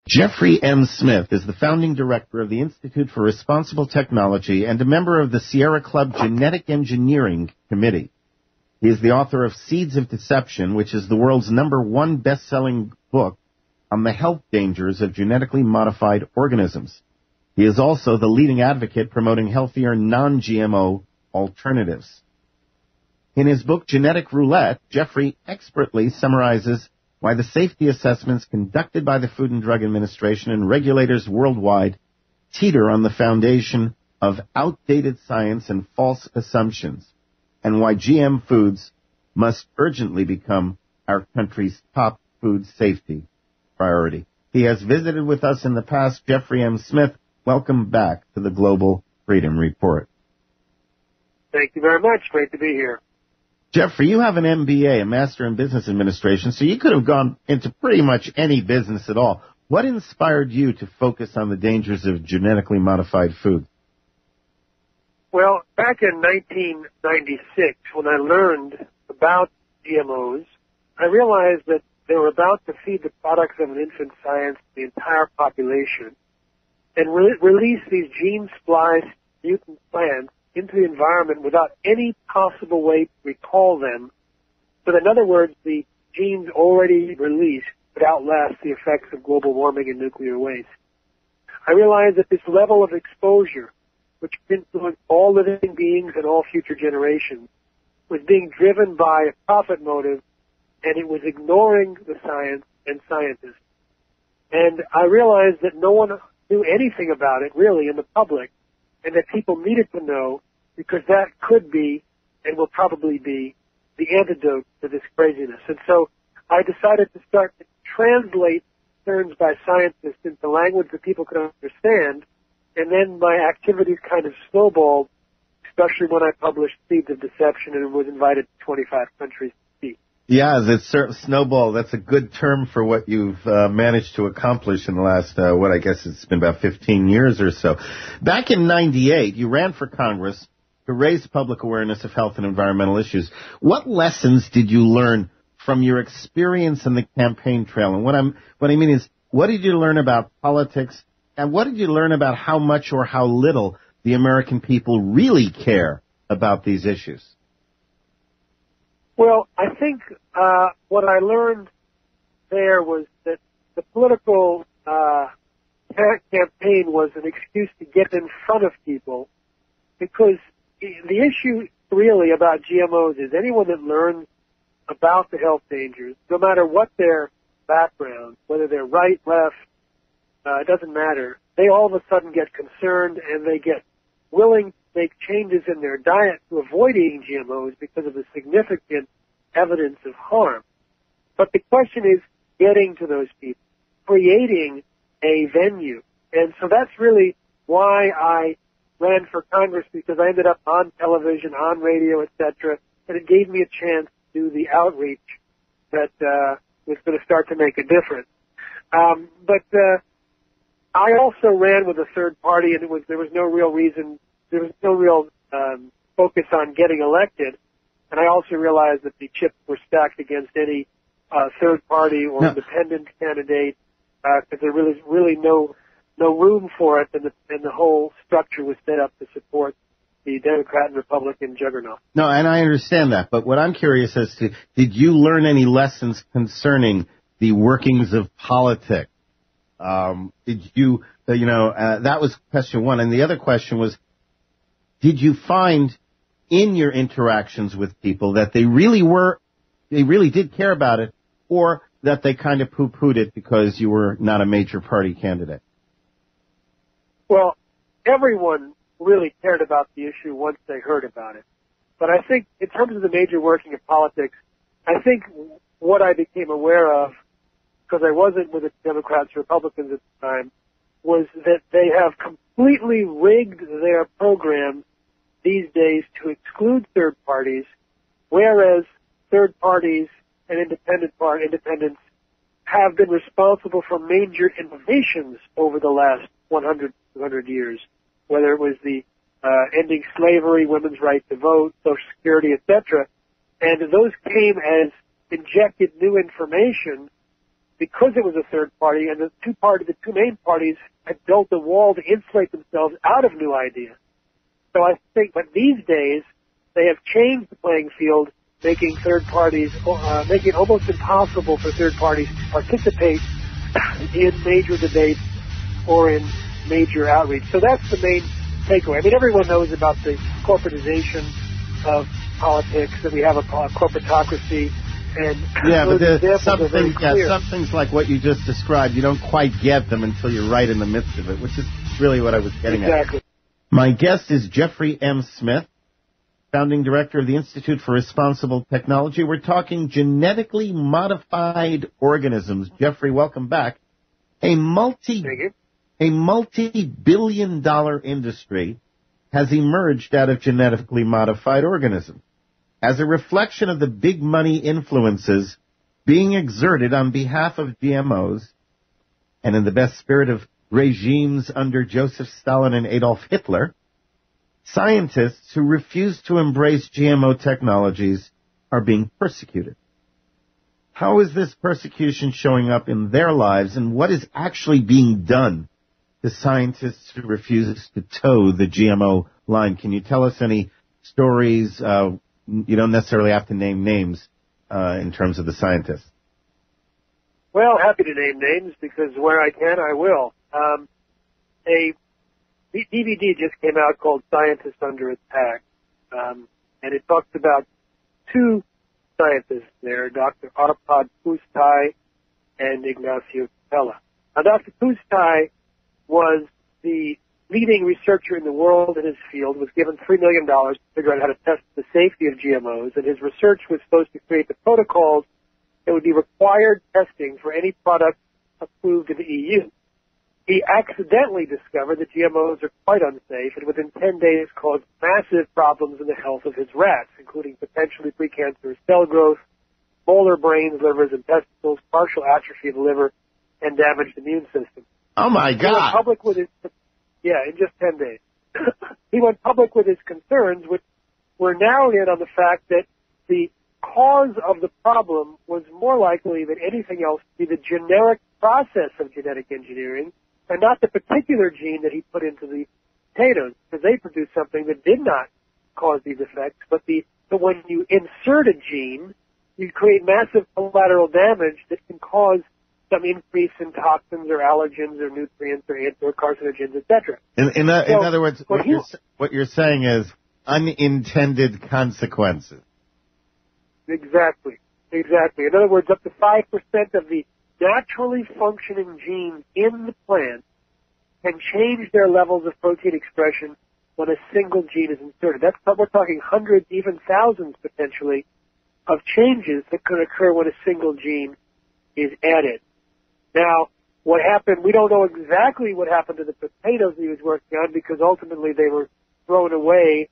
Jeffrey M. Smith is the founding director of the Institute for Responsible Technology and a member of the Sierra Club Genetic Engineering Committee. He is the author of Seeds of Deception, which is the world's #1 best-selling book on the health dangers of genetically modified organisms. He is also the leading advocate promoting healthier non-GMO alternatives. In his book, Genetic Roulette, Jeffrey expertly summarizes why the safety assessments conducted by the Food and Drug Administration and regulators worldwide teeter on the foundation of outdated science and false assumptions, and why GM foods must urgently become our country's top food safety priority. He has visited with us in the past. Jeffrey M. Smith, welcome back to the Global Freedom Report. Thank you very much. Great to be here. Jeffrey, you have an MBA, a Master in Business Administration, so you could have gone into pretty much any business at all. What inspired you to focus on the dangers of genetically modified food? Well, back in 1996, when I learned about GMOs, I realized that they were about to feed the products of an infant science to the entire population and release these gene-spliced mutant plants into the environment without any possible way to recall them. So that, in other words, the genes already released would outlast the effects of global warming and nuclear waste. I realized that this level of exposure, which could influence all living beings and all future generations, was being driven by a profit motive, and it was ignoring the science and scientists. And I realized that no one knew anything about it, really, in the public, and that people needed to know, because that could be and will probably be the antidote to this craziness. And so I decided to start to translate concerns by scientists into language that people could understand, and then my activities kind of snowballed, especially when I published Seeds of Deception and was invited to 25 countries to speak. Yeah, it's snowball. That's a good term for what you've managed to accomplish in the last, I guess it's been about 15 years or so. Back in 98, you ran for Congress to raise public awareness of health and environmental issues. What lessons did you learn from your experience in the campaign trail? And what I mean is, what did you learn about politics, and what did you learn about how much or how little the American people really care about these issues? Well, I think what I learned there was that the political campaign was an excuse to get in front of people, because the issue really about GMOs is anyone that learns about the health dangers, no matter what their background, whether they're right, left, it doesn't matter, they all of a sudden get concerned and they get willing to make changes in their diet to avoid eating GMOs because of the significant evidence of harm. But the question is getting to those people, creating a venue. And so that's really why I ran for Congress, because I ended up on television, on radio, etc., and it gave me a chance to do the outreach that was going to start to make a difference. But I also ran with a third party, and there was no real reason, there was no real focus on getting elected. And I also realized that the chips were stacked against any third party or independent candidate, because there was really no room for it, and the whole structure was set up to support the Democrat and Republican juggernaut. No, and I understand that, but what I'm curious as to, did you learn any lessons concerning the workings of politics? Did you, that was question one, and the other question was, did you find in your interactions with people that they really did care about it, or that they kind of poo-pooed it because you were not a major party candidate? Well, everyone really cared about the issue once they heard about it. But I think in terms of the major working of politics, I think what I became aware of, because I wasn't with the Democrats or Republicans at the time, was that they have completely rigged their program these days to exclude third parties, whereas third parties and independents have been responsible for major innovations over the last 100, 200 years, whether it was the ending slavery, women's right to vote, Social Security, etc. And those came as injected new information because it was a third party, and the two main parties had built a wall to insulate themselves out of new ideas. So I think, but these days, they have changed the playing field, making third parties, making it almost impossible for third parties to participate in major debates or in major outreach. So that's the main takeaway. I mean, everyone knows about the corporatization of politics, that we have a corporatocracy. And some things like what you just described, you don't quite get them until you're right in the midst of it, which is really what I was getting at. My guest is Jeffrey M. Smith, founding director of the Institute for Responsible Technology. We're talking genetically modified organisms. Jeffrey, welcome back. A multi-billion-dollar industry has emerged out of genetically modified organisms as a reflection of the big money influences being exerted on behalf of GMOs, and in the best spirit of regimes under Joseph Stalin and Adolf Hitler. Scientists who refuse to embrace GMO technologies are being persecuted. How is this persecution showing up in their lives, and what is actually being done to scientists who refuse to toe the GMO line? Can you tell us any stories? You don't necessarily have to name names in terms of the scientists. Well, happy to name names, because where I can, I will. A DVD just came out called Scientists Under Attack, and it talks about two scientists there, Dr. Arpad Pusztai and Ignacio Capella. Now, Dr. Pusztai was the leading researcher in the world in his field, was given $3 million to figure out how to test the safety of GMOs, and his research was supposed to create the protocols that would be required testing for any product approved in the EU. He accidentally discovered that GMOs are quite unsafe, and within 10 days caused massive problems in the health of his rats, including potentially precancerous cell growth, molar brains, livers, and testicles, partial atrophy of the liver, and damaged immune system. Oh, my God. He went public with his, in just 10 days. He went public with his concerns, which were narrowed in on the fact that the cause of the problem was more likely than anything else to be the generic process of genetic engineering, and not the particular gene that he put into the potatoes, because they produced something that did not cause these effects. But when you insert a gene, you create massive collateral damage that can cause some increase in toxins or allergens or nutrients or carcinogens, etc. In other words, what you're saying is unintended consequences. Exactly. In other words, up to 5% of the naturally functioning genes in the plant can change their levels of protein expression when a single gene is inserted. We're talking hundreds, even thousands potentially, of changes that could occur when a single gene is added. Now, what happened, we don't know exactly what happened to the potatoes he was working on, because ultimately they were thrown away,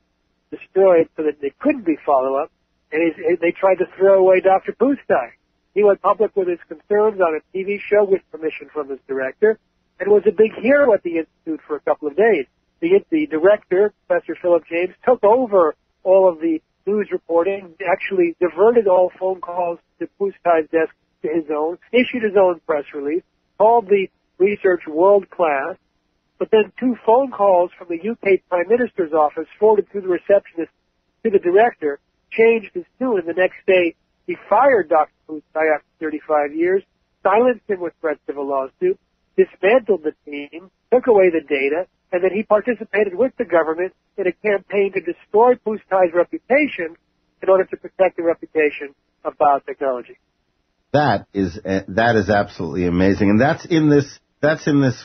destroyed, so that they couldn't be follow-up, and they tried to throw away Dr. Pusztai. He went public with his concerns on a TV show with permission from his director, and was a big hero at the Institute for a couple of days. The director, Professor Philip James, took over all of the news reporting, actually diverted all phone calls to Pusztai's desk to his own, issued his own press release, called the research world-class, but then 2 phone calls from the UK Prime Minister's office forwarded through the receptionist to the director changed his tune, and the next day he fired Dr. Pusztai after 35 years, silenced him with threats of a lawsuit, dismantled the team, took away the data, and then he participated with the government in a campaign to destroy Pusztai's reputation in order to protect the reputation of biotechnology. That is absolutely amazing, and that's in this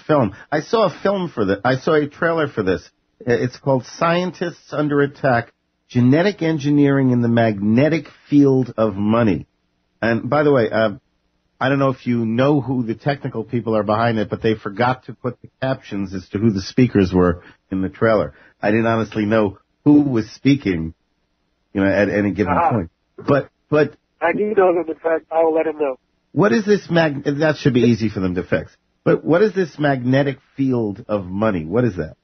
film. I saw a film for this. I saw a trailer for this. It's called Scientists Under Attack: Genetic Engineering in the Magnetic Field of Money. And by the way, I don't know if you know who the technical people are behind it, but they forgot to put the captions as to who the speakers were in the trailer. I didn't honestly know who was speaking, at any given point. But I do know them. In fact, I will let him know. What is this that should be easy for them to fix. But what is this magnetic field of money? What is that?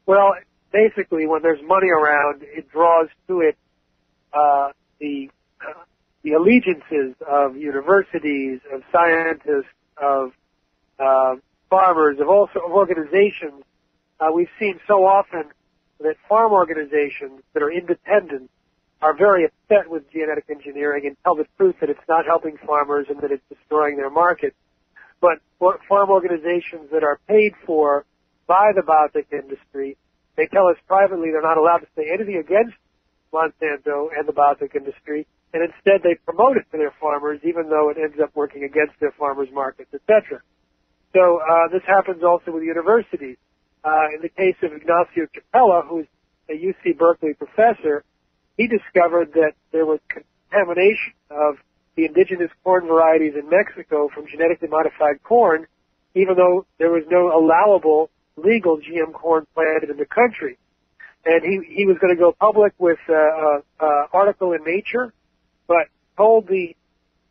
Well, basically, when there's money around, it draws to it the the allegiances of universities, of scientists, of farmers, of all sorts of organizations. We've seen so often that farm organizations that are independent are very upset with genetic engineering and tell the truth that it's not helping farmers and that it's destroying their market. But farm organizations that are paid for by the biotech industry, they tell us privately they're not allowed to say anything against Monsanto and the biotech industry, and instead they promote it to their farmers, even though it ends up working against their farmers' markets, etc. So this happens also with universities. In the case of Ignacio Capella, who's a UC Berkeley professor, he discovered that there was contamination of the indigenous corn varieties in Mexico from genetically modified corn, even though there was no allowable legal GM corn planted in the country. And he was going to go public with an article in Nature, but told the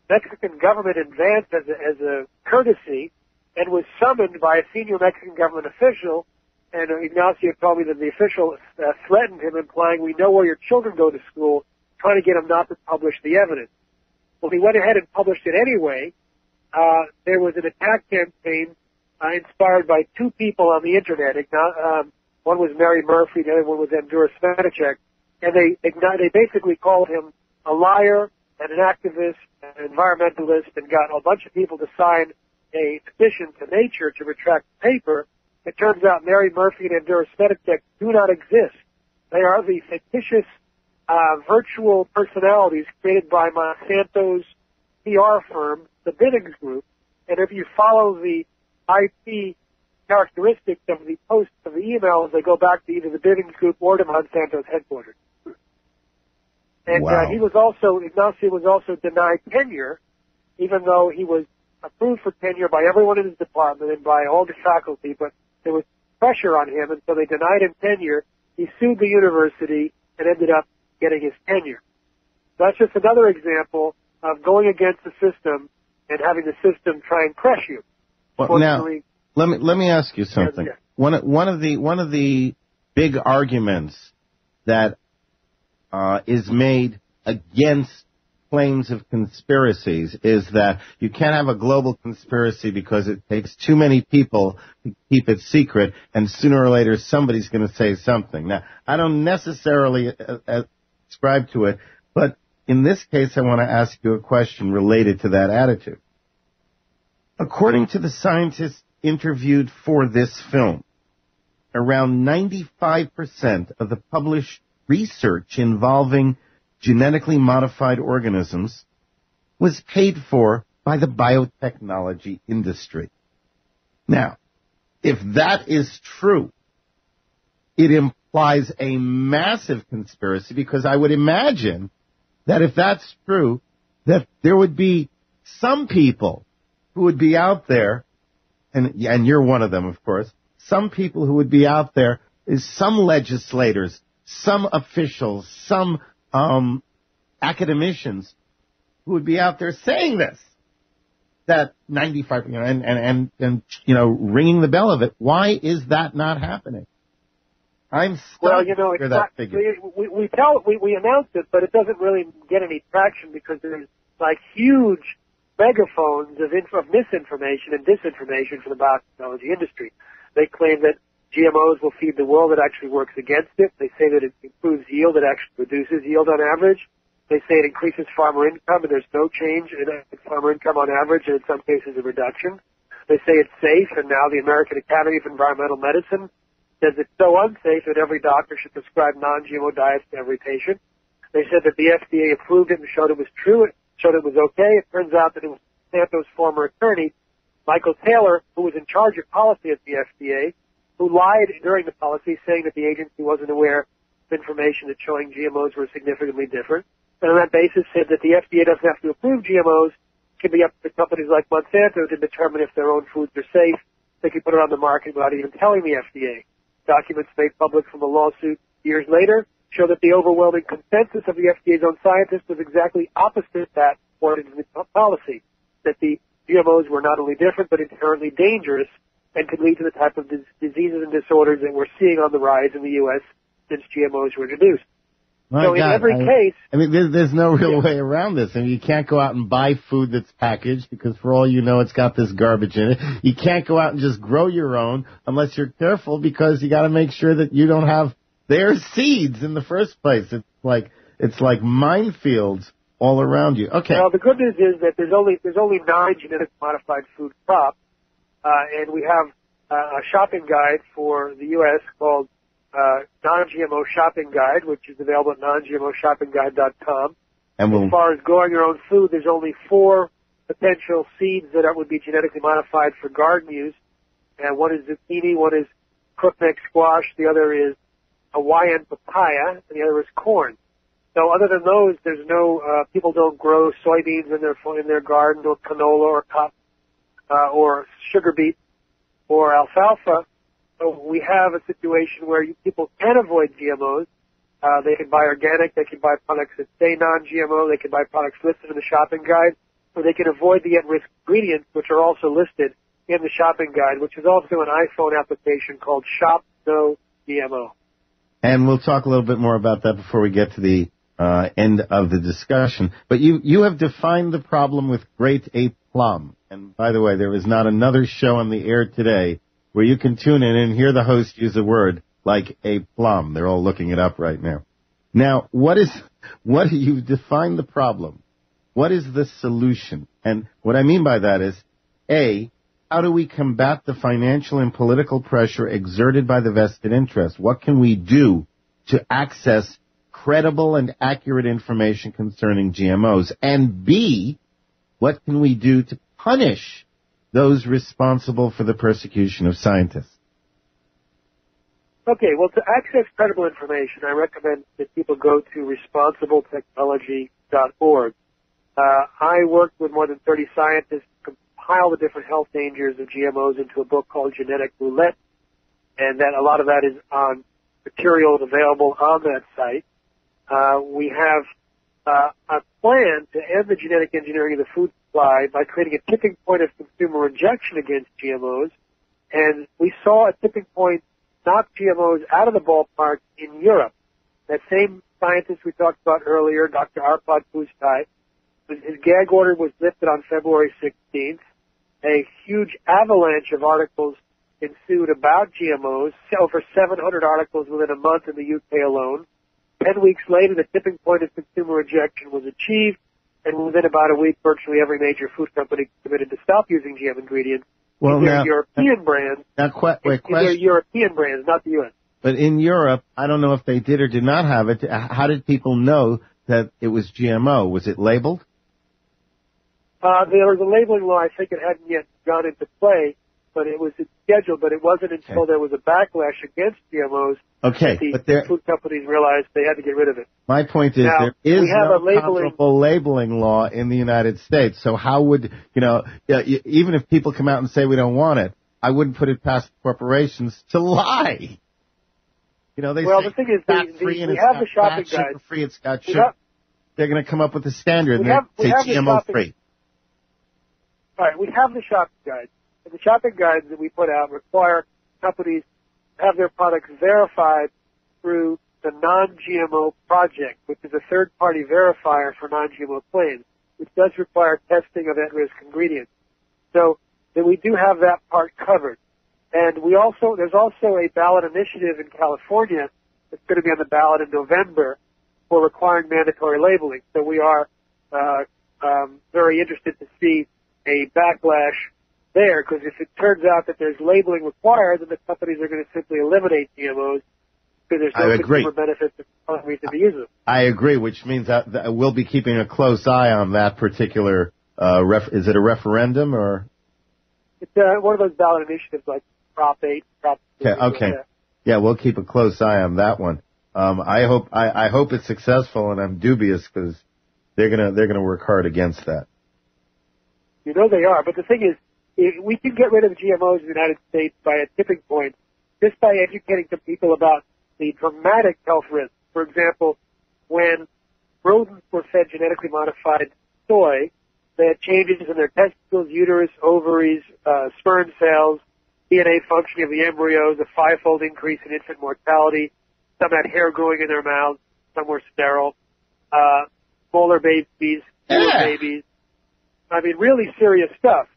Mexican government in advance as a courtesy, and was summoned by a senior Mexican government official. And Ignacio told me that the official threatened him, implying, "We know where your children go to school," trying to get him not to publish the evidence. Well, he went ahead and published it anyway. There was an attack campaign inspired by two people on the Internet. One was Mary Murphy, the other one was Andura Svanacek. And they basically called him a liar and an activist, an environmentalist, and got a bunch of people to sign a petition to Nature to retract the paper. It turns out Mary Murphy and Andura Svanacek do not exist. They are the fictitious virtual personalities created by Monsanto's PR firm, the Biddings Group. And if you follow the IP characteristics of the posts of the emails, they go back to either the Biddings Group or to Monsanto's headquarters. And wow. Ignacio was also denied tenure, even though he was approved for tenure by everyone in his department and by all the faculty, but there was pressure on him, and so they denied him tenure. He sued the university and ended up getting his tenure. That's just another example of going against the system and having the system try and crush you. Well, now, let me ask you something. Yeah. One of the big arguments that is made against claims of conspiracies is that you can't have a global conspiracy because it takes too many people to keep it secret, and sooner or later somebody's going to say something. Now, I don't necessarily ascribe to it, but in this case I want to ask you a question related to that attitude. According to the scientists interviewed for this film, around 95% of the published research involving genetically modified organisms was paid for by the biotechnology industry. Now, if that is true, it implies a massive conspiracy, because I would imagine that if that's true, that there would be some people who would be out there, and you're one of them, of course, some people who would be out there, is some legislators, some officials, some academicians who would be out there saying this, that 95, and ringing the bell of it. Why is that not happening? I'm stuck for that figure. We announced it, but it doesn't really get any traction because there's like huge megaphones of misinformation and disinformation for the biotechnology industry. They claim that GMOs will feed the world. It actually works against it. They say that it improves yield. It actually reduces yield on average. They say it increases farmer income, and there's no change in farmer income on average, and in some cases a reduction. They say it's safe, and now the American Academy of Environmental Medicine says it's so unsafe that every doctor should prescribe non-GMO diets to every patient. They said that the FDA approved it and showed it was true. It showed it was okay. It turns out that it was Santos' former attorney, Michael Taylor, who was in charge of policy at the FDA, who lied during the policy, saying that the agency wasn't aware of information that showing GMOs were significantly different. And on that basis said that the FDA doesn't have to approve GMOs. It can be up to companies like Monsanto to determine if their own foods are safe. They can put it on the market without even telling the FDA. Documents made public from a lawsuit years later show that the overwhelming consensus of the FDA's own scientists was exactly opposite that wanted in the policy, that the GMOs were not only different but inherently dangerous and could lead to the type of diseases and disorders that we're seeing on the rise in the U.S. since GMOs were introduced. My in God, every case... I mean, there's no real way around this. I mean, you can't go out and buy food that's packaged because for all you know, it's got this garbage in it. You can't go out and just grow your own unless you're careful because you got to make sure that you don't have their seeds in the first place. It's like minefields all around you. Okay. Well, the good news is that there's only 9 genetically modified food crops, and we have a shopping guide for the U.S. called Non-GMO Shopping Guide, which is available at nongmoshoppingguide.com. And as far as growing your own food, there's only 4 potential seeds that would be genetically modified for garden use. And one is zucchini, one is crookneck squash, the other is Hawaiian papaya, and the other is corn. So other than those, there's no, people don't grow soybeans in their garden, or canola, or cotton, or sugar beet, or alfalfa. So we have a situation where people can avoid GMOs. They can buy organic, they can buy products that say non-GMO, they can buy products listed in the shopping guide, or they can avoid the at-risk ingredients, which are also listed in the shopping guide, which is also an iPhone application called Shop No GMO. And we'll talk a little bit more about that before we get to the end of the discussion. But you have defined the problem with great aplomb. And by the way, there is not another show on the air today where you can tune in and hear the host use a word like aplomb. They're all looking it up right now. Now, you've defined the problem. What is the solution? And what I mean by that is, A, how do we combat the financial and political pressure exerted by the vested interest? What can we do to access credible and accurate information concerning GMOs? And B, what can we do to punish those responsible for the persecution of scientists? Okay, well, to access credible information, I recommend that people go to responsibletechnology.org. I worked with more than 30 scientists to compile the different health dangers of GMOs into a book called Genetic Roulette, and that a lot of that is on materials available on that site. We have a plan to end the genetic engineering of the food supply by creating a tipping point of consumer rejection against GMOs, and we saw a tipping point knock GMOs out of the ballpark in Europe. That same scientist we talked about earlier, Dr. Arpad Pusztai, his gag order was lifted on February 16th. A huge avalanche of articles ensued about GMOs, over 700 articles within a month in the UK alone. 10 weeks later, the tipping point of consumer rejection was achieved, and within about a week, virtually every major food company committed to stop using GM ingredients. Well, they're European brands. They're European brands, not the U.S. But in Europe, I don't know if they did or did not have it. How did people know that it was GMO? Was it labeled? There was a labeling law. I think it hadn't yet gone into play, but it was scheduled. But it wasn't until there was a backlash against GMOs that the food companies realized they had to get rid of it. My point is there is no comparable labeling law in the United States. So how would, even if people come out and say we don't want it, I wouldn't put it past corporations to lie. They say the thing is, we have the shopping guide. Sugar-free, it's got sugar. They're going to come up with a standard and say GMO-free. All right, we have the shopping guide. And the shopping guides that we put out require companies to have their products verified through the Non-GMO Project, which is a third-party verifier for non-GMO claims, which does require testing of at-risk ingredients. So that we do have that part covered. And there's also a ballot initiative in California that's going to be on the ballot in November for requiring mandatory labeling. So we are very interested to see a backlash there, because if it turns out that there's labeling required, then the companies are going to simply eliminate GMOs because there's no consumer benefit to companies to use them. I agree, which means that we'll be keeping a close eye on that particular, is it a referendum or? It's one of those ballot initiatives like Prop 8, Prop 2. Okay. Yeah, we'll keep a close eye on that one. I hope it's successful, and I'm dubious because they're gonna work hard against that. They are, but the thing is, we can get rid of GMOs in the United States by a tipping point just by educating the people about the dramatic health risks. For example, when rodents were fed genetically modified soy, they had changes in their testicles, uterus, ovaries, sperm cells, DNA functioning of the embryos, a 5-fold increase in infant mortality. Some had hair growing in their mouths. some were sterile, smaller babies, babies. I mean, really serious stuff.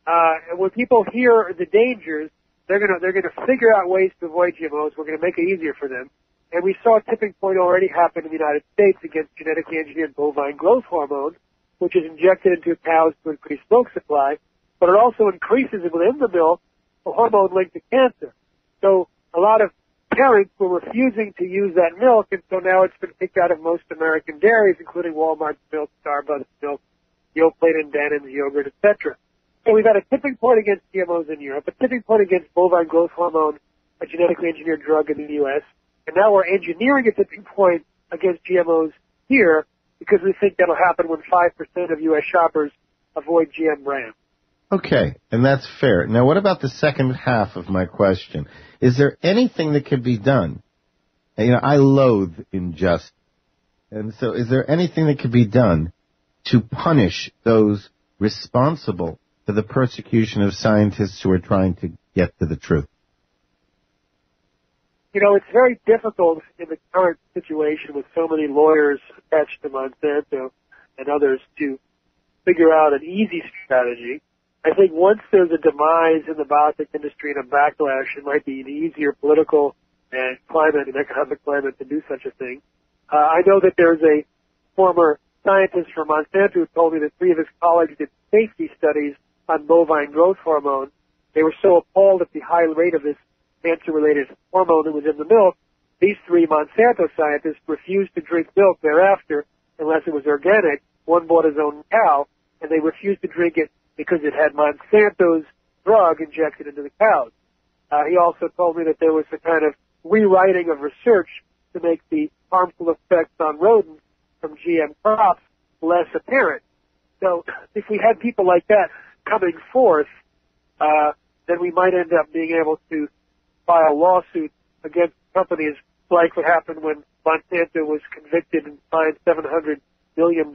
And when people hear the dangers, they're gonna figure out ways to avoid GMOs. We're gonna make it easier for them. And we saw a tipping point already happen in the United States against genetically engineered bovine growth hormone, which is injected into cows to increase milk supply, but it also increases within the milk a hormone linked to cancer. So a lot of parents were refusing to use that milk, and so now it's been kicked out of most American dairies, including Walmart's milk, Starbucks milk, Yoplait and Dannon's yogurt, etc. So we've had a tipping point against GMOs in Europe, a tipping point against bovine growth hormone, a genetically engineered drug in the U.S., and now we're engineering a tipping point against GMOs here because we think that'll happen when 5% of U.S. shoppers avoid GM brands. Okay, and that's fair. Now, what about the second half of my question? Is there anything that could be done? You know, I loathe injustice. And so is there anything that could be done to punish those responsible for the persecution of scientists who are trying to get to the truth? You know, it's very difficult in the current situation with so many lawyers attached to Monsanto and others to figure out an easy strategy. I think once there's a demise in the biotech industry and a backlash, it might be an easier political and climate and economic climate to do such a thing. I know that there's a former scientist from Monsanto who told me that 3 of his colleagues did safety studies on bovine growth hormone. They were so appalled at the high rate of this cancer-related hormone that was in the milk, these 3 Monsanto scientists refused to drink milk thereafter unless it was organic. One bought his own cow, and they refused to drink it because it had Monsanto's drug injected into the cows. He also told me that there was a kind of rewriting of research to make the harmful effects on rodents from GM crops less apparent. So if we had people like that coming forth, then we might end up being able to file lawsuits against companies like what happened when Monsanto was convicted and fined $700 million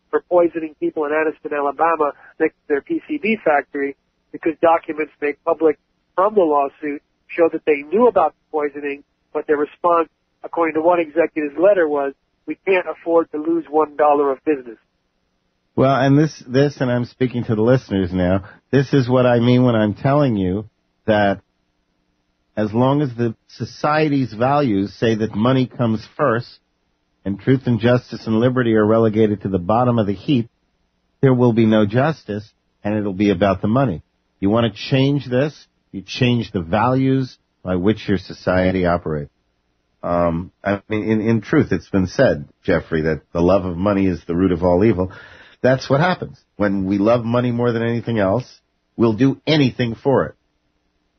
for poisoning people in Anniston, Alabama, next to their PCB factory, because documents made public from the lawsuit showed that they knew about the poisoning, but their response, according to one executive's letter, was, we can't afford to lose $1 of business. Well, and this, and I'm speaking to the listeners now, this is what I mean when I'm telling you that as long as the society's values say that money comes first and truth and justice and liberty are relegated to the bottom of the heap, there will be no justice, and it'll be about the money. You want to change this? You change the values by which your society operates. I mean, in truth, it's been said, Jeffrey, that the love of money is the root of all evil. That's what happens. When we love money more than anything else, we'll do anything for it.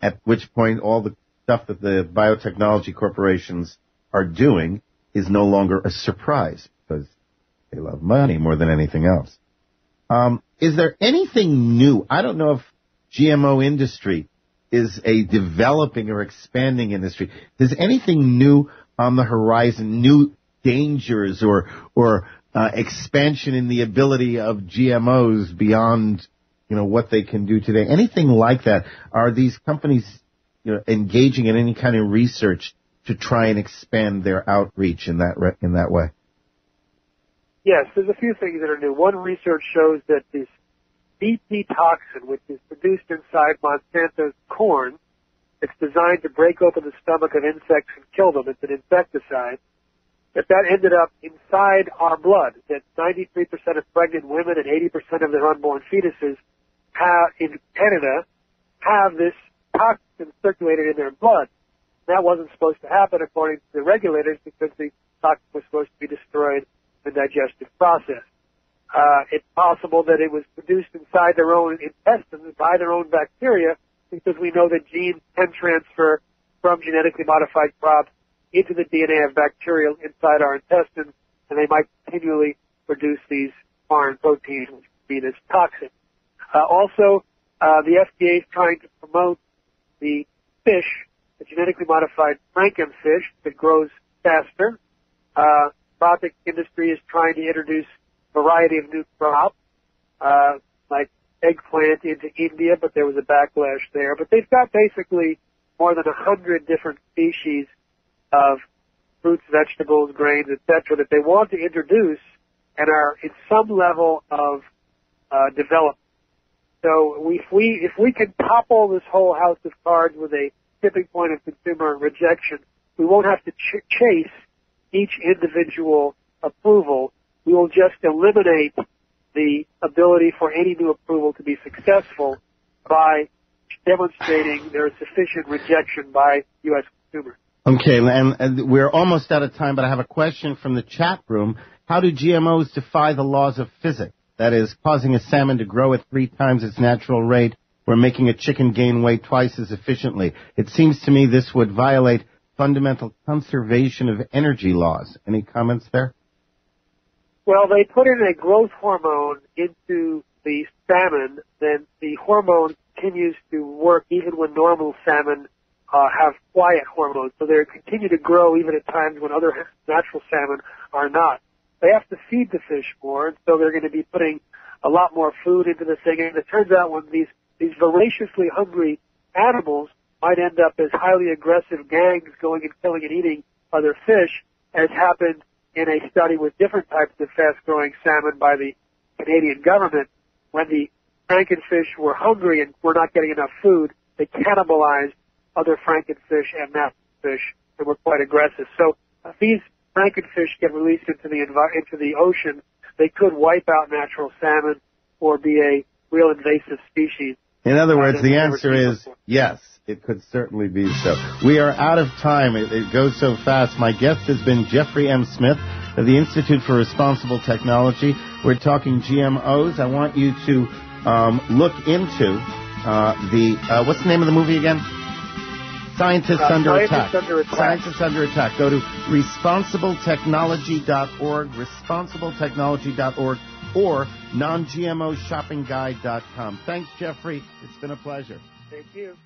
At which point, all the stuff that the biotechnology corporations are doing is no longer a surprise because they love money more than anything else. Is there anything new? I don't know if GMO industry is a developing or expanding industry. Is anything new on the horizon, new dangers or expansion in the ability of GMOs beyond, you know, what they can do today? Anything like that? Are these companies, you know, engaging in any kind of research to try and expand their outreach in that way? Yes, there's a few things that are new. One, research shows that this BT toxin, which is produced inside Monsanto's corn, it's designed to break open the stomach of insects and kill them. It's an insecticide. That ended up inside our blood. That 93% of pregnant women and 80% of their unborn fetuses in Canada have this toxin circulated in their blood. That wasn't supposed to happen according to the regulators because the toxin was supposed to be destroyed in the digestive process. It's possible that it was produced inside their own intestines by their own bacteria because we know that genes can transfer from genetically modified crops into the DNA of bacteria inside our intestines, and they might continually produce these foreign proteins, which would be this toxin. Also, the FDA is trying to promote the fish, the genetically modified frankenfish that grows faster. Biotech industry is trying to introduce a variety of new crops, like eggplant into India, but there was a backlash there. But they've got basically more than 100 different species of fruits, vegetables, grains, etc., that they want to introduce and are in some level of development. So if we can topple this whole house of cards with a tipping point of consumer rejection, we won't have to chase each individual approval. We will just eliminate the ability for any new approval to be successful by demonstrating there is sufficient rejection by U.S. consumers. Okay, and we're almost out of time, but I have a question from the chat room. How do GMOs defy the laws of physics? That is, causing a salmon to grow at 3 times its natural rate or making a chicken gain weight twice as efficiently. It seems to me this would violate fundamental conservation of energy laws. Any comments there? Well, they put in a growth hormone into the salmon, then the hormone continues to work even when normal salmon have quiet hormones. So they continue to grow even at times when other natural salmon are not. They have to feed the fish more, and so they're going to be putting a lot more food into the thing. And it turns out when these voraciously hungry animals might end up as highly aggressive gangs going and killing and eating other fish, as happened in a study with different types of fast-growing salmon by the Canadian government. When the frankenfish were hungry and were not getting enough food, they cannibalized other frankenfish and natural fish and were quite aggressive. So if these frankenfish get released into the ocean, they could wipe out natural salmon or be a real invasive species. In other words, the answer is yes, it could certainly be so. We are out of time. It goes so fast. My guest has been Jeffrey M. Smith of the Institute for Responsible Technology. We're talking GMOs. I want you to look into what's the name of the movie again? Scientists Under Attack. Scientists Under Attack. Go to responsibletechnology.org, responsibletechnology.org, or nongmoshoppingguide.com. Thanks, Jeffrey. It's been a pleasure. Thank you.